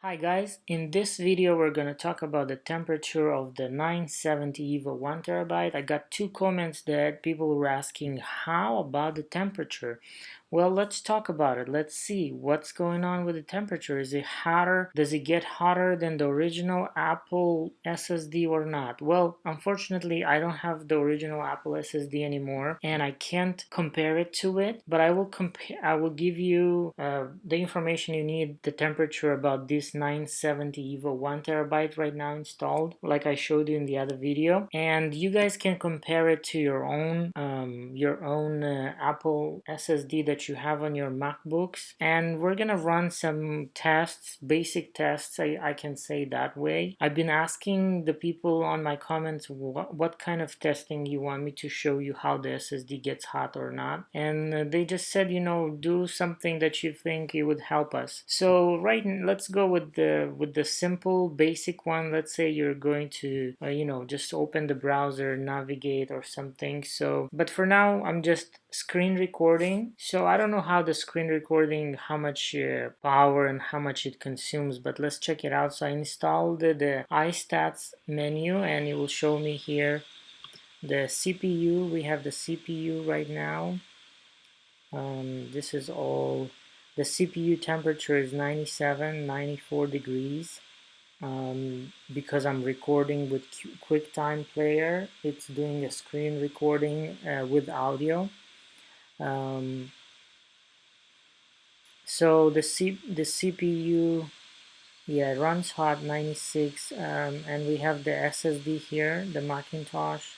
Hi guys, in this video we're going to talk about the temperature of the 970 EVO 1TB. I got two comments that people were asking how about the temperature. Well, let's talk about it. Let's see what's going on with the temperature. Is it hotter? Does it get hotter than the original Apple SSD or not? Well, unfortunately I don't have the original Apple SSD anymore and I can't compare it to it, but I will give you the information you need, the temperature about this 970 EVO 1TB right now installed, like I showed you in the other video, and you guys can compare it to your own Apple SSD that you have on your MacBooks, and we're gonna run some tests, basic tests, I can say that way. I've been asking the people on my comments what kind of testing you want me to show you how the SSD gets hot or not, and they just said, do something that you think it would help us. So let's go with the simple basic one. Let's say you're going to just open the browser, navigate or something. So but for now I'm just screen recording, so I don't know how the screen recording, how much power and how much it consumes, but let's check it out. So I installed the iStats menu and it will show me here the CPU. We have the CPU right now. This is all, the CPU temperature is 94 degrees. Because I'm recording with QuickTime Player, it's doing a screen recording with audio. So the CPU, yeah, runs hot, 96, and we have the SSD here, the Macintosh.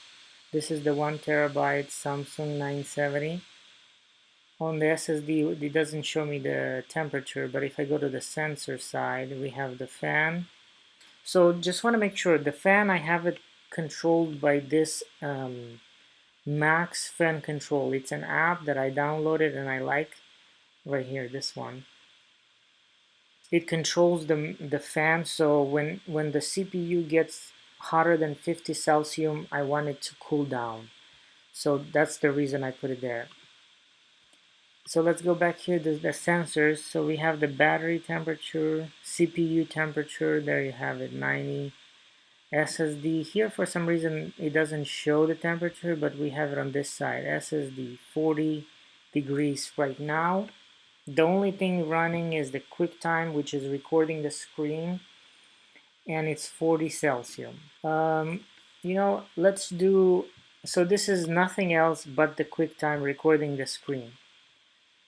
This is the 1TB Samsung 970. On the SSD it doesn't show me the temperature, but if I go to the sensor side, we have the fan. So just want to make sure the fan, I have it controlled by this Max Fan Control. It's an app that I downloaded and I like, right here, this one. It controls the fan, so when the CPU gets hotter than 50 Celsius, I want it to cool down. So that's the reason I put it there. So let's go back here to the sensors. So we have the battery temperature, CPU temperature, there you have it, 90. SSD, here for some reason it doesn't show the temperature, but we have it on this side. SSD 40 degrees right now. The only thing running is the QuickTime, which is recording the screen, and it's 40 Celsius. Let's do, so this is nothing else but the QuickTime recording the screen.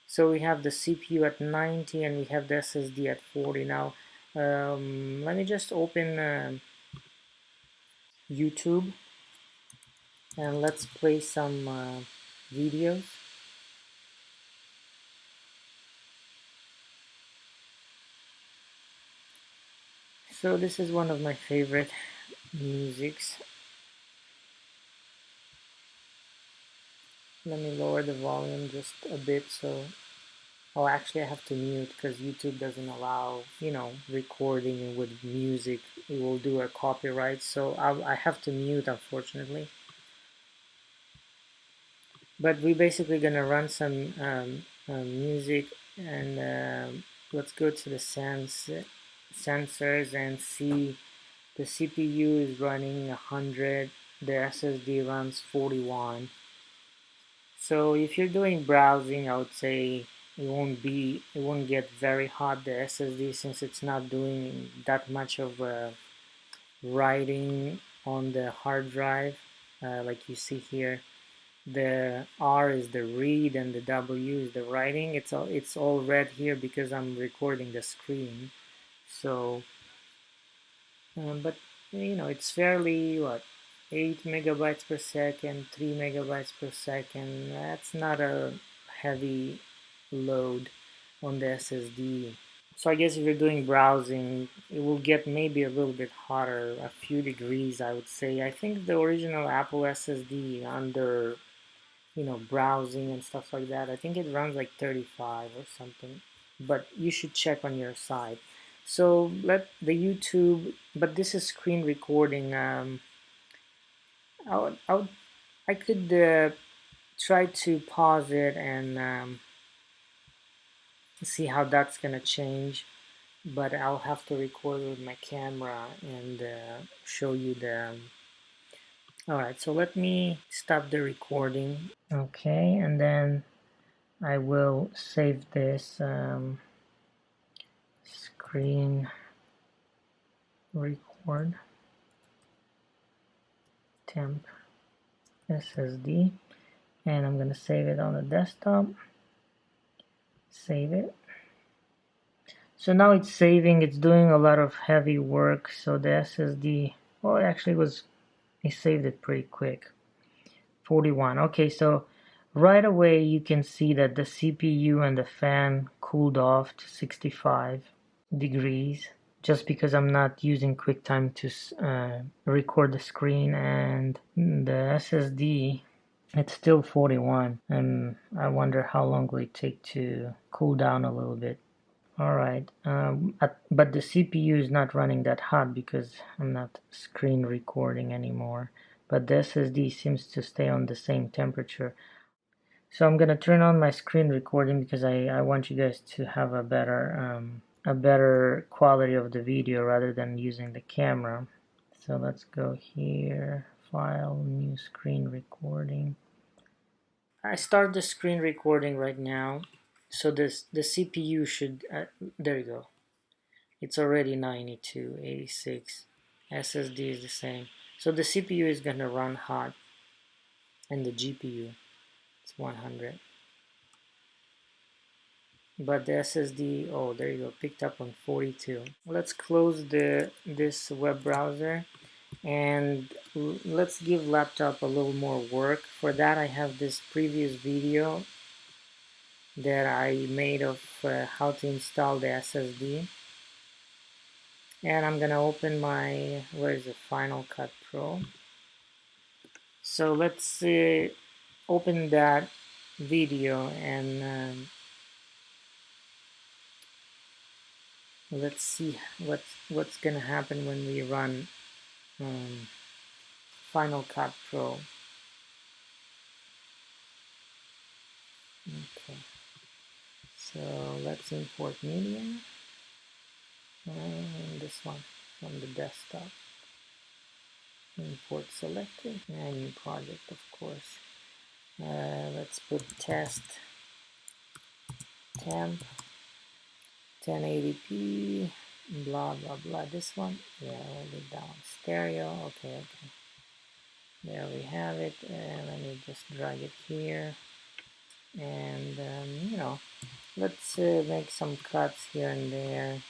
So we have the CPU at 90 and we have the SSD at 40 now. Let me just open YouTube and let's play some videos. So this is one of my favorite musics. Let me lower the volume just a bit. So, oh, actually I have to mute because YouTube doesn't allow, recording with music. It will do a copyright, so I have to mute, unfortunately. But we're basically gonna run some music, and let's go to the sensors and see the CPU is running 100, the SSD runs 41. So if you're doing browsing, I would say it won't get very hot, the SSD, since it's not doing that much of writing on the hard drive, like you see here. The R is the read and the W is the writing. It's all red here because I'm recording the screen. So but it's fairly, 8 megabytes per second, 3 megabytes per second. That's not a heavy load on the SSD. So I guess if you're doing browsing, it will get maybe a little bit hotter, a few degrees, I would say. I think the original Apple SSD under browsing and stuff like that, I think it runs like 35 or something, but you should check on your side. So let the YouTube, but this is screen recording. I could try to pause it and see how that's gonna change. but I'll have to record with my camera and show you the. Alright, so let me stop the recording. Okay, and then I will save this screen record temp SSD, and I'm gonna save it on the desktop. Save it. So now it's saving, it's doing a lot of heavy work. So the SSD, well, it actually was, it saved it pretty quick. 41. Okay, so right away you can see that the CPU and the fan cooled off to 65 degrees, just because I'm not using QuickTime to record the screen, and the SSD, it's still 41, and I wonder how long will it take to cool down a little bit. Alright, but the CPU is not running that hot because I'm not screen recording anymore, but the SSD seems to stay on the same temperature. So I'm gonna turn on my screen recording because I want you guys to have a better quality of the video rather than using the camera. So let's go here, file, new screen recording. I start the screen recording right now. So the CPU should, there you go. It's already 92, 86. SSD is the same. So the CPU is gonna run hot, and the GPU, it's 100. But the SSD, oh, there you go, picked up on 42. Let's close this web browser, and let's give laptop a little more work. For that, I have this previous video that I made of how to install the SSD. And I'm gonna open my, where is it, Final Cut Pro. So let's open that video, and let's see what's gonna happen when we run Final Cut Pro. Okay, so let's import media, and this one from the desktop. Import selected, and new project, of course. Let's put test temp 1080p, blah blah blah. This one, yeah, hold it down. Stereo, okay. There we have it, and let me just drag it here, and let's make some cuts here and there.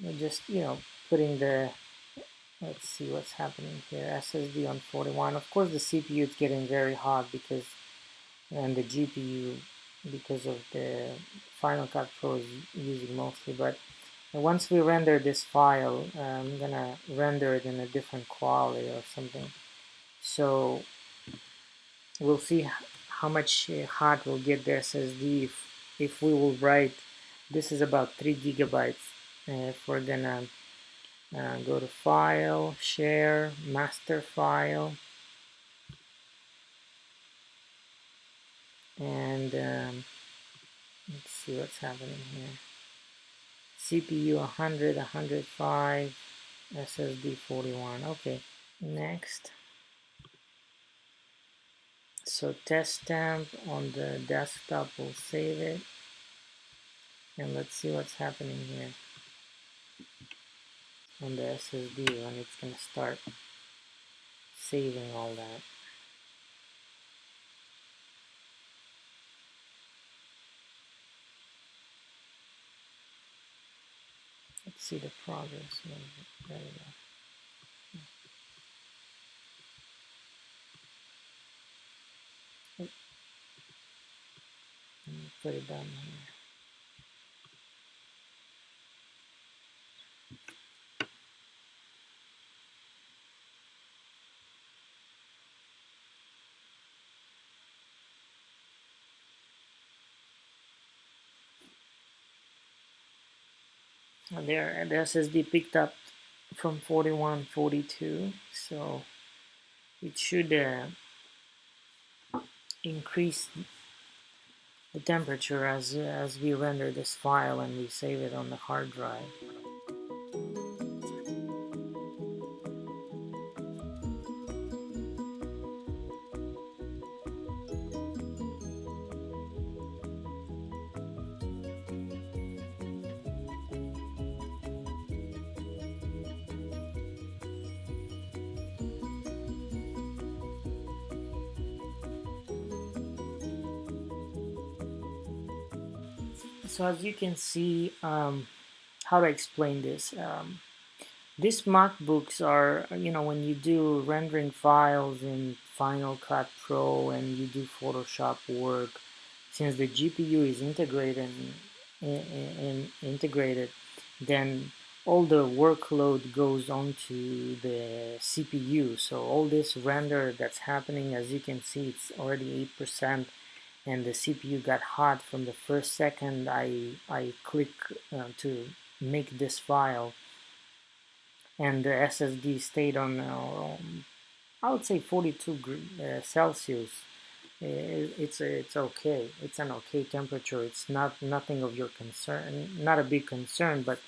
We're just putting the, let's see what's happening here. SSD on 41. Of course, the CPU is getting very hot because, and the GPU, because of the Final Cut Pro is using mostly. But once we render this file, I'm gonna render it in a different quality or something. So we'll see how much hot will get the SSD if we will write. This is about 3 gigabytes. If we're gonna go to File, Share, Master File, and let's see what's happening here. CPU 100, 105, SSD 41. Okay, next. So test temp on the desktop will save it, and let's see what's happening here on the SSD when it's gonna start saving all that. Let's see the progress. There we go. Let me put it down here. There, the SSD picked up from 41, 42, so it should increase the temperature as we render this file and we save it on the hard drive. So as you can see, how to explain this? These MacBooks are, when you do rendering files in Final Cut Pro and you do Photoshop work, since the GPU is integrated, then all the workload goes onto the CPU. So all this render that's happening, as you can see, it's already 8%, and the CPU got hot from the first second I click to make this file, and the SSD stayed on I would say 42 Celsius. It's okay. It's an okay temperature. It's nothing of your concern, not a big concern. But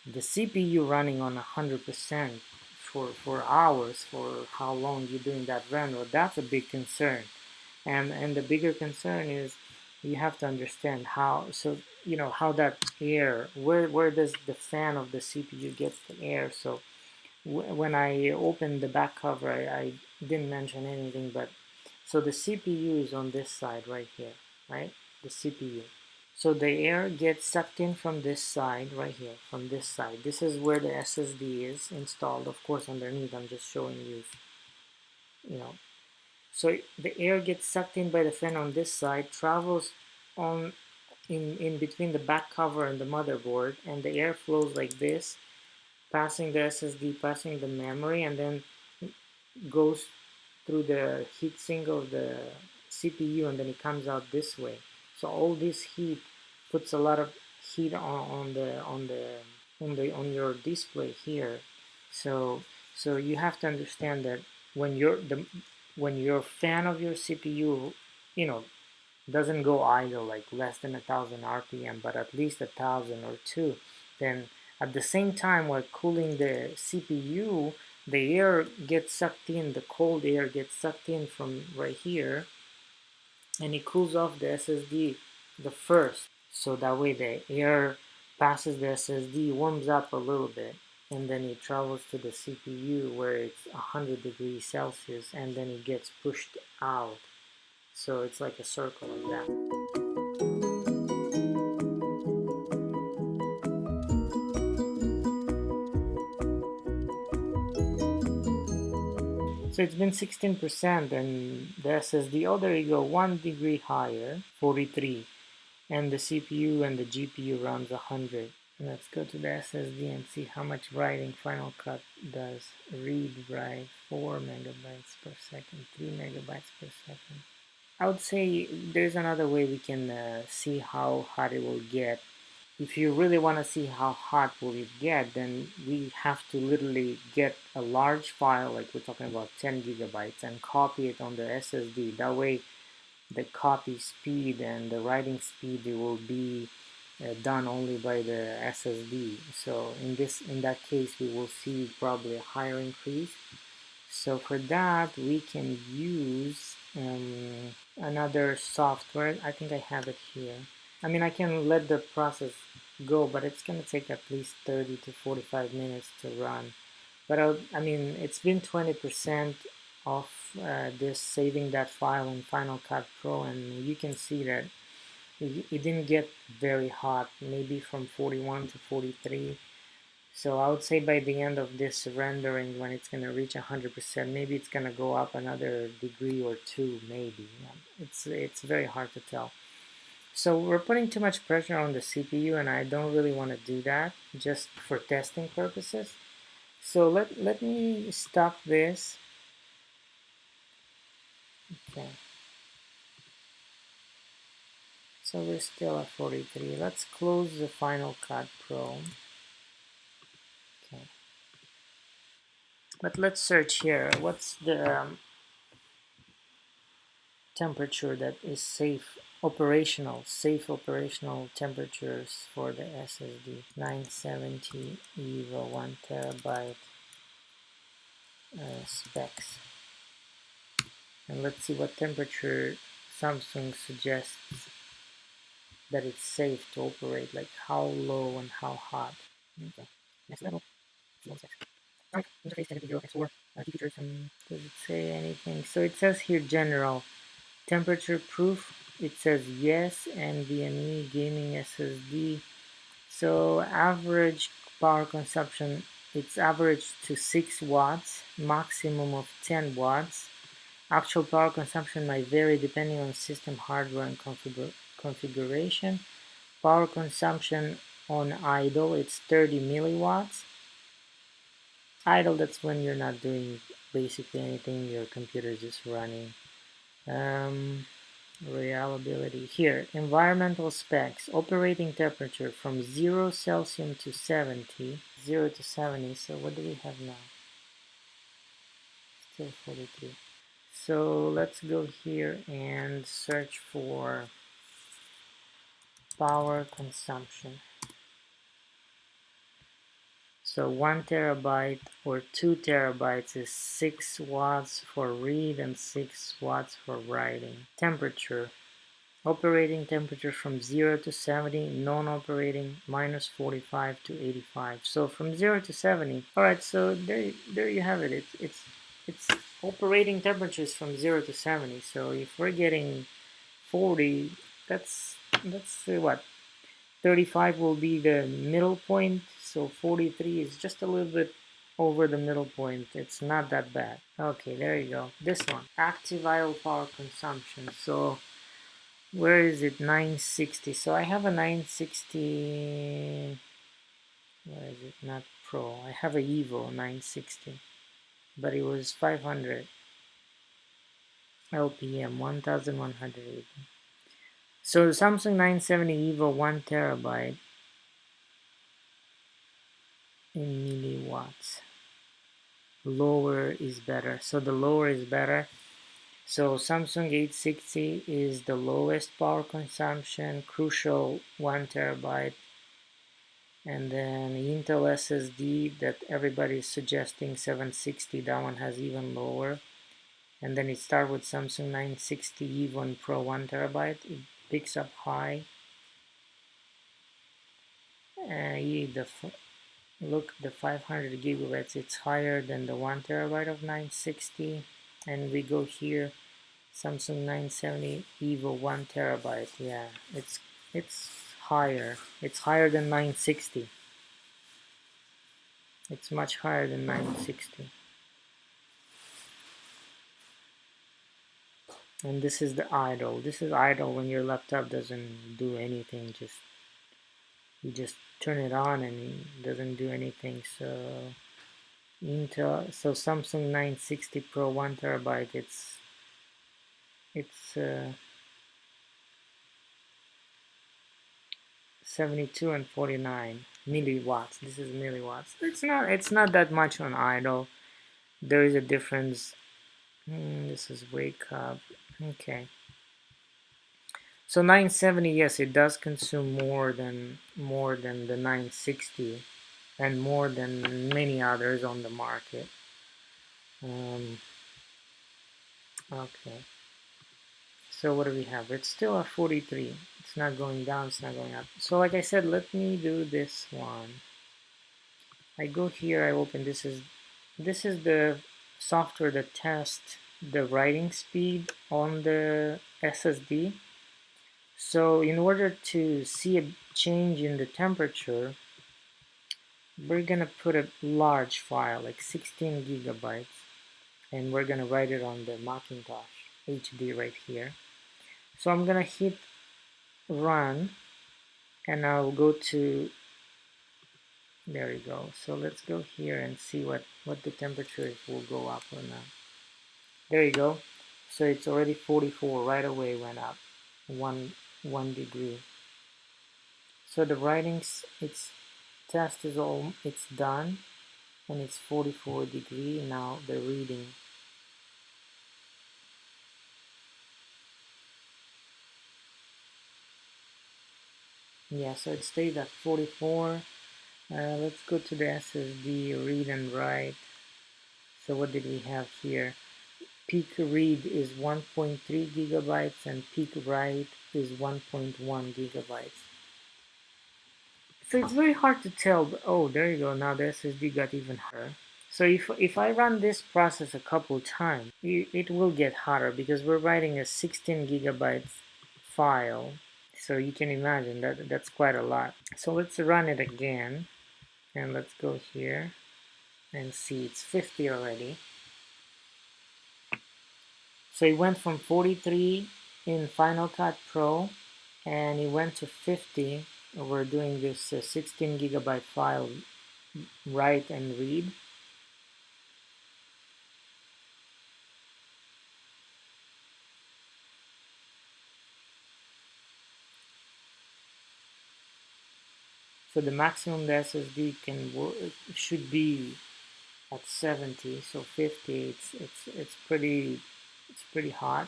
the CPU running on 100% for hours, for how long you're doing that run, well, that's a big concern. And the bigger concern is you have to understand how, so how that air, where does the fan of the CPU get the air. So when I opened the back cover, I didn't mention anything, but so the CPU is on this side right here, right? The CPU. So the air gets sucked in from this side right here, from this side. This is where the SSD is installed. Of course, underneath, I'm just showing you, you know. So the air gets sucked in by the fan on this side, travels on in between the back cover and the motherboard, and the air flows like this, passing the SSD, passing the memory, and then goes through the heat sink of the CPU, and then it comes out this way. So all this heat puts a lot of heat on your display here. So you have to understand that when your fan of your CPU, you know, doesn't go idle like less than 1,000 RPM, but at least 1,000 or two, then at the same time while cooling the CPU, the air gets sucked in, the cold air gets sucked in from right here, and it cools off the SSD the first. So that way the air passes the SSD, warms up a little bit, and then it travels to the CPU where it's 100 degrees Celsius, and then it gets pushed out. So it's like a circle like that. So it's been 16%, and the SSD, oh there you go, 1 degree higher, 43. And the CPU and the GPU runs 100. Let's go to the SSD and see how much writing Final Cut does. Read, write, 4 megabytes per second, 3 megabytes per second. I would say there's another way we can see how hot it will get. If you really want to see how hot will it get, then we have to literally get a large file, like we're talking about 10 gigabytes, and copy it on the SSD. That way the copy speed and the writing speed will be done only by the SSD. So in that case we will see probably a higher increase. So for that we can use another software. I think I have it here. I mean, I can let the process go, but it's gonna take at least 30 to 45 minutes to run. But I mean, it's been 20% of this saving that file in Final Cut Pro, and you can see that it didn't get very hot, maybe from 41 to 43. So I would say by the end of this rendering, when it's gonna reach 100%, maybe it's gonna go up another degree or two, maybe. It's very hard to tell. So we're putting too much pressure on the CPU, and I don't really want to do that just for testing purposes. So let me stop this. Okay. So we're still at 43. Let's close the Final Cut Pro. Okay. But let's search here. What's the temperature that is safe safe operational temperatures for the SSD. 970 EVO 1TB specs. And let's see what temperature Samsung suggests that it's safe to operate, like how low and how hot. Okay. Next level. Alright, interface 10.0x4. Key features. Does it say anything? So it says here general. Temperature proof. It says yes. NVMe gaming SSD. So average power consumption. It's averaged to 6 watts. Maximum of 10 watts. Actual power consumption might vary depending on system hardware and configuration. Power consumption on idle, it's 30 milliwatts. Idle, that's when you're not doing basically anything, your computer is just running. Reliability. Here, environmental specs, operating temperature from 0 Celsius to 70. 0 to 70, so what do we have now? Still 43. So let's go here and search for power consumption. So 1 terabyte or 2 terabytes is 6 watts for read and 6 watts for writing. Temperature. Operating temperature from 0 to 70, non-operating minus 45 to 85. So from 0 to 70. Alright, so there you have it. It's operating temperatures from 0 to 70. So if we're getting 40, that's what? 35 will be the middle point, so 43 is just a little bit over the middle point. It's not that bad. Okay, there you go. This one, active idle power consumption. So where is it? 960. So I have a 960. Where is it? Not Pro. I have a EVO 960, but it was 500 LPM, 1180. So the Samsung 970 EVO 1 terabyte in milliwatts. Lower is better. So the lower is better. So Samsung 860 is the lowest power consumption, crucial 1 terabyte. And then Intel SSD that everybody is suggesting 760, that one has even lower. And then it starts with Samsung 960 EVO Pro 1 terabyte. It picks up high. Look, the 500 gigabytes, it's higher than the 1 terabyte of 960. And we go here, Samsung 970 EVO 1 terabyte. Yeah, it's higher. It's higher than 960. It's much higher than 960. And this is the idle. This is idle when your laptop doesn't do anything. You just turn it on and it doesn't do anything. So Samsung 960 Pro 1 terabyte. It's 72 and 49 milliwatts. This is milliwatts. It's not that much on idle. There is a difference. This is wake up. Okay. So 970, yes, it does consume more than the 960 and more than many others on the market. Okay. So what do we have? It's still at 43. It's not going down, it's not going up. So like I said, let me do this one. I go here, I open this is the software that tests the writing speed on the SSD. So in order to see a change in the temperature, we're gonna put a large file, like 16 gigabytes, and we're gonna write it on the Macintosh HD right here. So I'm gonna hit run, and I'll go to, there you go. So let's go here and see what the temperature will go up or not. There you go. So it's already 44, right away went up one degree. So the writings, it's done, and it's 44 degree. Now the reading. Yeah, so it stayed at 44. Let's go to the SSD, read and write. So what did we have here? Peak read is 1.3 gigabytes and peak write is 1.1 gigabytes. So it's very hard to tell, but oh, there you go. Now the SSD got even hotter. So if I run this process a couple times, it will get hotter because we're writing a 16 gigabyte file. So you can imagine that that's quite a lot. So let's run it again, and let's go here and see it's 50 already. So it went from 43 in Final Cut Pro, and it went to 50. We're doing this 16 gigabyte file write and read. So the maximum the SSD can work should be at 70. So 50, it's pretty hot.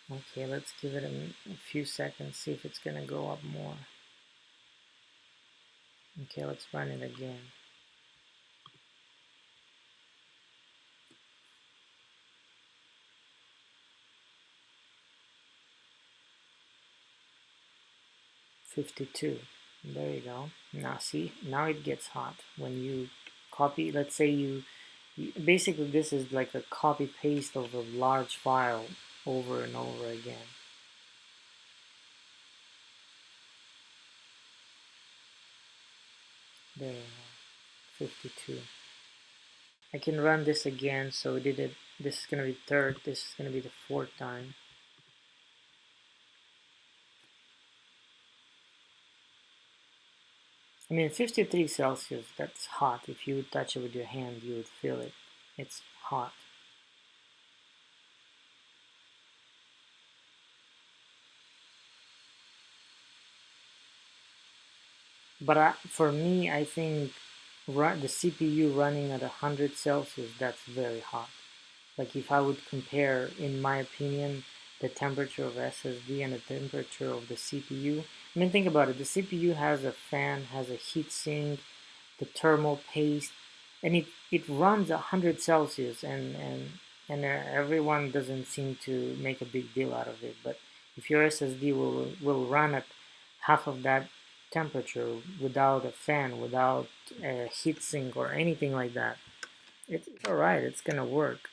Okay, let's give it a few seconds, see if it's gonna go up more. Okay, let's run it again. $52. There you go. Now see, now it gets hot when you copy. Let's say basically this is like a copy paste of a large file over and over again. There you go. 52. I can run this again. So we did it. This is gonna be third. This is gonna be the fourth time. I mean, 53 Celsius, that's hot. If you would touch it with your hand, you would feel it. It's hot. But for me, I think the CPU running at 100 Celsius, that's very hot. Like if I would compare, in my opinion, the temperature of SSD and the temperature of the CPU. I mean, think about it. The CPU has a fan, has a heat sink, the thermal paste, and it runs 100 Celsius, and everyone doesn't seem to make a big deal out of it. But if your SSD will run at half of that temperature without a fan, without a heat sink or anything like that, it's all right. It's gonna work.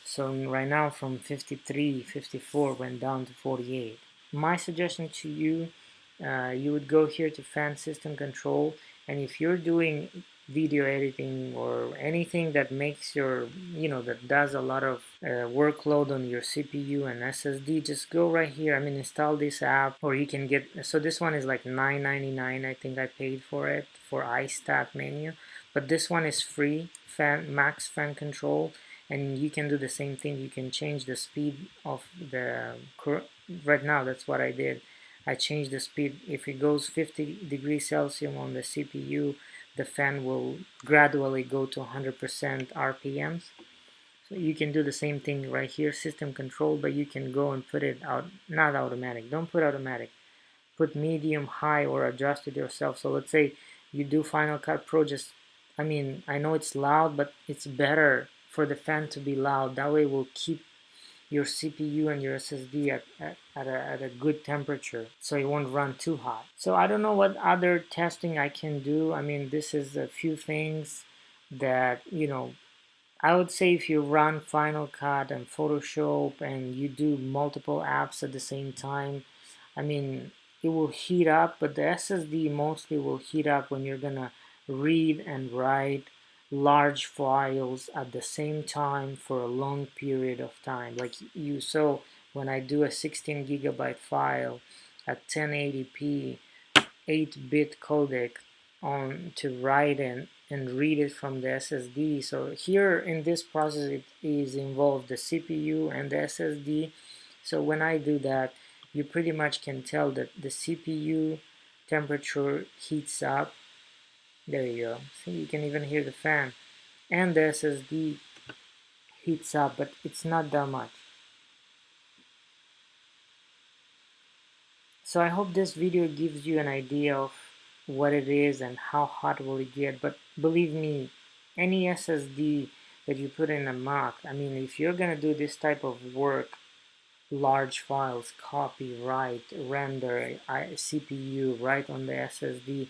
So right now from 53, 54 went down to 48. My suggestion to you, you would go here to fan system control, and if you're doing video editing or anything that makes your, that does a lot of workload on your CPU and SSD, just go right here. I mean, install this app, or you can get, so this one is like $9.99. I think I paid for it for iStat menu, but this one is free, max fan control. And you can do the same thing. You can change the speed of the right now. That's what I did. I changed the speed. If it goes 50 degrees Celsius on the CPU, the fan will gradually go to 100% RPMs. So you can do the same thing right here, system control, but you can go and put it out, not automatic. Don't put automatic. Put medium, high, or adjust it yourself. So let's say you do Final Cut Pro, just, I mean, I know it's loud, but it's better for the fan to be loud. That way it will keep your CPU and your SSD at a good temperature, so it won't run too hot. So I don't know what other testing I can do. I mean, this is a few things that, I would say if you run Final Cut and Photoshop and you do multiple apps at the same time, I mean, it will heat up, but the SSD mostly will heat up when you're gonna read and write large files at the same time for a long period of time. Like you saw when I do a 16 gigabyte file at 1080p 8-bit codec on to write and read it from the SSD. So here in this process it is involved the CPU and the SSD. So when I do that, you pretty much can tell that the CPU temperature heats up. There you go. See, you can even hear the fan. And the SSD heats up, but it's not that much. So I hope this video gives you an idea of what it is and how hot will it get. But believe me, any SSD that you put in a Mac, I mean, if you're gonna do this type of work, large files, copy, write, render, CPU, write on the SSD,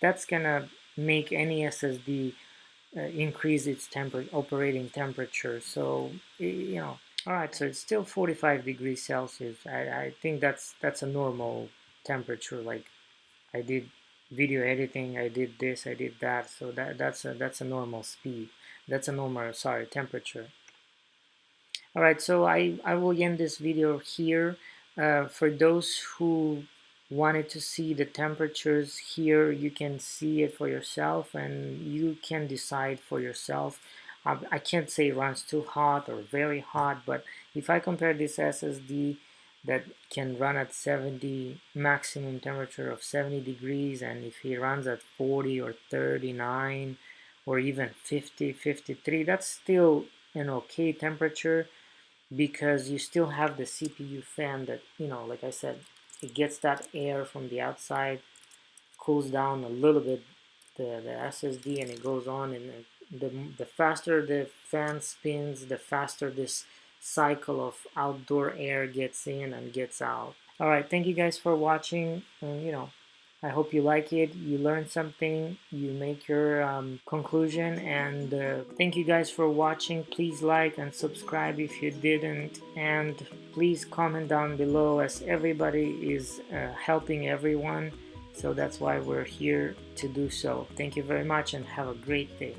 that's gonna make any SSD increase its operating temperature. So you know, all right. So it's still 45 degrees Celsius. I think that's a normal temperature. Like I did video editing, I did this, I did that. So that's a normal speed. That's a normal, sorry, temperature. Alright, so I will end this video here. For those who wanted to see the temperatures here, you can see it for yourself and you can decide for yourself. I can't say it runs too hot or very hot, but if I compare this SSD that can run at 70, maximum temperature of 70 degrees, and if it runs at 40 or 39 or even 50, 53, that's still an okay temperature, because you still have the CPU fan that, like I said, it gets that air from the outside, cools down a little bit the SSD, and it goes on, and the faster the fan spins, the faster this cycle of outdoor air gets in and gets out. All right, thank you guys for watching. I hope you like it, you learn something, you make your conclusion, and thank you guys for watching. Please like and subscribe if you didn't, and please comment down below, as everybody is helping everyone, so that's why we're here to do so. Thank you very much and have a great day.